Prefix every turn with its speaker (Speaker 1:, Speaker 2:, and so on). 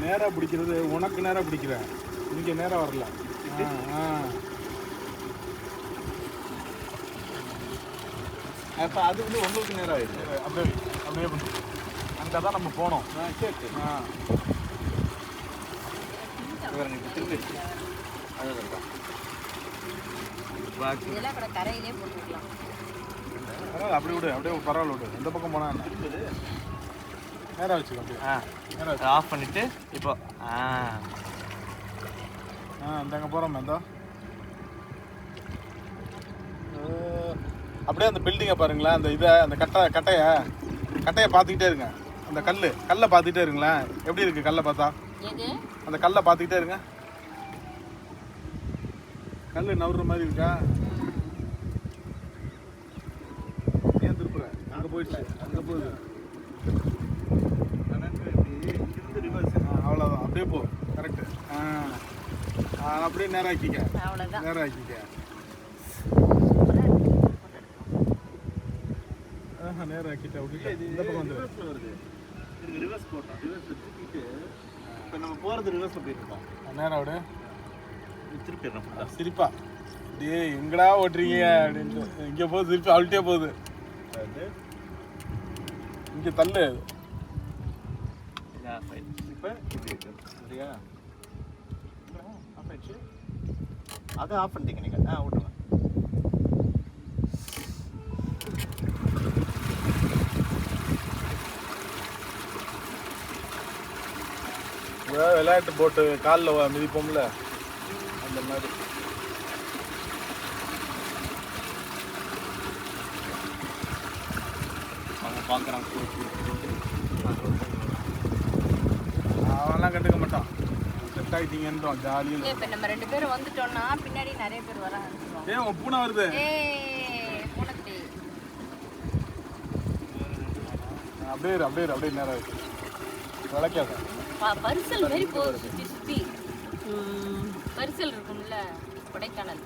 Speaker 1: நேராக பிடிக்கிறது உனக்கு நேராக பிடிக்கிறேன், இங்கே நேராக வரல.
Speaker 2: அப்போ அது வந்து உங்களுக்கு நேரம் ஆயிடுச்சு.
Speaker 1: அப்படியே அப்படியே அங்கே தான் நம்ம போனோம்.
Speaker 2: சரி சரி. திருப்பி அதுதான்
Speaker 3: கரையிலே போட்டுக்கலாம்.
Speaker 1: பரவாயில்ல, அப்படி விடு, அப்படியே பரவாயில்ல விடு. எந்த பக்கம் போனா நேராக வச்சுக்கோ. அப்படியே நேராக
Speaker 2: ஆஃப் பண்ணிட்டு இப்போ
Speaker 1: இந்தாங்க போகிறோம். எந்தோ அப்படியே அந்த பில்டிங்கை பாருங்களேன், அந்த இதை, அந்த கட்டையை பார்த்துக்கிட்டே இருங்க. அந்த கல்லை பார்த்துக்கிட்டே இருங்களேன். எப்படி இருக்குது கல்லை பார்த்தா? அந்த கல்லை பார்த்துக்கிட்டே இருங்க. கல் நவுற மாதிரி இருக்கா? ஏன் திருப்புற? அங்கே போயிடுச்சு, அங்கே போகுது. அவ்வளோதான், அப்படியே போ. கரெக்டு. அப்படியே நேரம் ஆக்கிக்க, நேரம் ஆக்கிக்க. நேரம் ஆக்கிட்ட அப்படியே இந்த பக்கம் வந்து
Speaker 2: ரிவர்ஸ் போட்டோம். ரிவர்ஸ் திருப்பிட்டு இப்போ நம்ம போகிறது ரிவர்ஸில் போயிருக்கோம்.
Speaker 1: நேரம் விடு,
Speaker 2: திருப்பிடுறோம்.
Speaker 1: சிரிப்பா டே எங்கடா ஓட்டுறீங்க அப்படின்ட்டு. இங்கே போகுது, திருப்பி அழுட்டே போகுது. இங்கே தள்ளு.
Speaker 2: இப்போ இப்படி இருக்கு சரியா? ஆஃப் ஆயிடுச்சு. அதை ஆஃப் பண்ணிட்டீங்க நீங்கள். விட்டுருங்க.
Speaker 1: விளையாட்டு போட்டு காலில் மிதிப்போம்ல, அந்த மாதிரி.
Speaker 2: அவங்க பார்க்குறாங்க.
Speaker 1: அவன்லாம் கண்டுக்க மாட்டான். செட் ஆகிட்டீங்கன்றோம் ஜாலியாக.
Speaker 3: இப்போ நம்ம 2 பேரும் வந்துட்டோம்னா பின்னாடி நிறைய பேர் வர ஆரம்பிச்சிருவாங்க.
Speaker 1: ஏன் உன் பூனை வருது? அப்படியே அப்படியே நேரம் இருக்கு. விளக்காத
Speaker 3: பரிசல் மாதிரி போகுது சுற்றி சுற்றி. பரிசல் இருக்கும்ல கொடைக்கானல்.